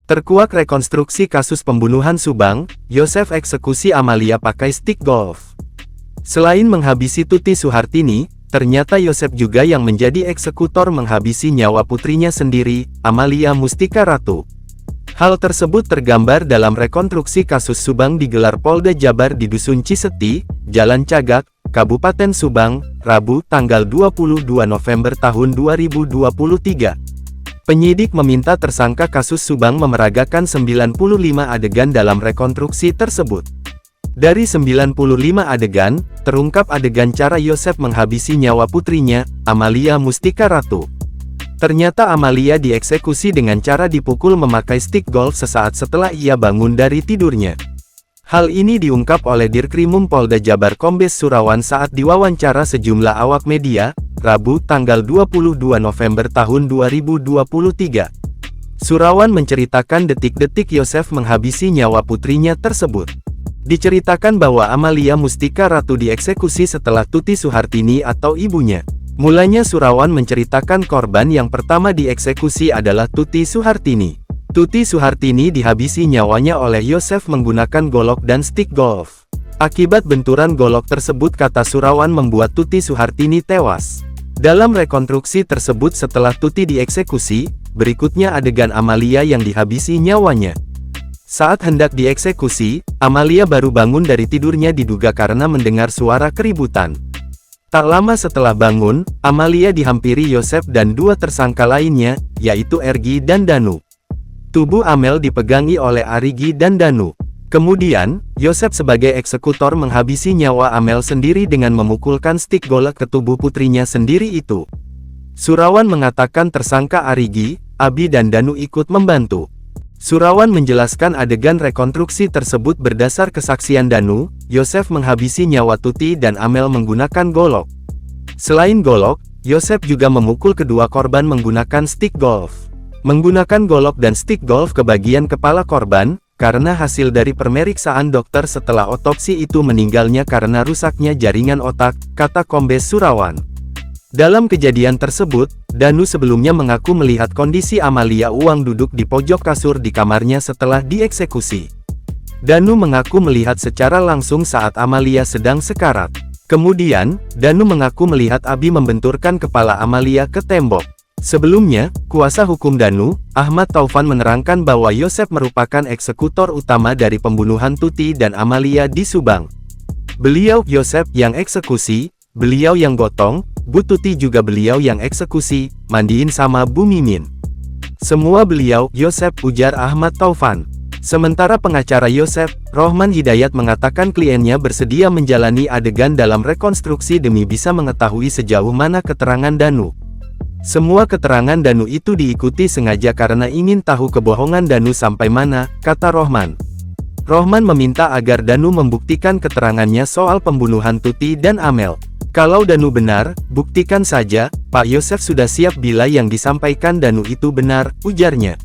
Terkuak rekonstruksi kasus pembunuhan Subang, Yosef eksekusi Amalia pakai stick golf. Selain menghabisi Tuti Suhartini, ternyata Yosef juga yang menjadi eksekutor menghabisi nyawa putrinya sendiri, Amalia Mustika Ratu. Hal tersebut tergambar dalam rekonstruksi kasus Subang digelar Polda Jabar di Dusun Ciseti, Jalan Cagak, Kabupaten Subang, Rabu, tanggal 22 November tahun 2023. Penyidik meminta tersangka kasus Subang memeragakan 95 adegan dalam rekonstruksi tersebut. Dari 95 adegan, terungkap adegan cara Yosef menghabisi nyawa putrinya, Amalia Mustika Ratu. Ternyata Amalia dieksekusi dengan cara dipukul memakai stick golf sesaat setelah ia bangun dari tidurnya. Hal ini diungkap oleh Dirkrimum Polda Jabar Kombes Surawan saat diwawancara sejumlah awak media, Rabu, tanggal 22 November tahun 2023. Surawan menceritakan detik-detik Yosef menghabisi nyawa putrinya tersebut. Diceritakan bahwa Amalia Mustika Ratu dieksekusi setelah Tuti Suhartini atau ibunya. Mulanya Surawan menceritakan korban yang pertama dieksekusi adalah Tuti Suhartini. Tuti Suhartini dihabisi nyawanya oleh Yosef menggunakan golok dan stick golf. Akibat benturan golok tersebut, kata Surawan, membuat Tuti Suhartini tewas. Dalam rekonstruksi tersebut setelah Tuti dieksekusi, berikutnya adegan Amalia yang dihabisi nyawanya. Saat hendak dieksekusi, Amalia baru bangun dari tidurnya diduga karena mendengar suara keributan. Tak lama setelah bangun, Amalia dihampiri Yosef dan dua tersangka lainnya, yaitu Ergi dan Danu. Tubuh Amel dipegangi oleh Arigi dan Danu. Kemudian, Yosef sebagai eksekutor menghabisi nyawa Amel sendiri dengan memukulkan stick golok ke tubuh putrinya sendiri itu. Surawan mengatakan tersangka Arigi, Abi dan Danu ikut membantu. Surawan menjelaskan adegan rekonstruksi tersebut berdasar kesaksian Danu, Yosef menghabisi nyawa Tuti dan Amel menggunakan golok. Selain golok, Yosef juga memukul kedua korban menggunakan stick golf. Menggunakan golok dan stick golf ke bagian kepala korban, karena hasil dari pemeriksaan dokter setelah otopsi itu meninggalnya karena rusaknya jaringan otak, kata Kombes Surawan. Dalam kejadian tersebut, Danu sebelumnya mengaku melihat kondisi Amalia Uang duduk di pojok kasur di kamarnya setelah dieksekusi. Danu mengaku melihat secara langsung saat Amalia sedang sekarat. Kemudian, Danu mengaku melihat Abi membenturkan kepala Amalia ke tembok. Sebelumnya, kuasa hukum Danu, Ahmad Taufan, menerangkan bahwa Yosef merupakan eksekutor utama dari pembunuhan Tuti dan Amalia di Subang. Beliau, Yosef, yang eksekusi, beliau yang gotong, Bu Tuti juga beliau yang eksekusi, mandiin sama Bu Mimin. Semua beliau, Yosef, ujar Ahmad Taufan. Sementara pengacara Yosef, Rohman Hidayat, mengatakan kliennya bersedia menjalani adegan dalam rekonstruksi demi bisa mengetahui sejauh mana keterangan Danu. Semua keterangan Danu itu diikuti sengaja karena ingin tahu kebohongan Danu sampai mana, kata Rohman. Rohman meminta agar Danu membuktikan keterangannya soal pembunuhan Tuti dan Amel. Kalau Danu benar, buktikan saja, Pak Yosef sudah siap bila yang disampaikan Danu itu benar, ujarnya.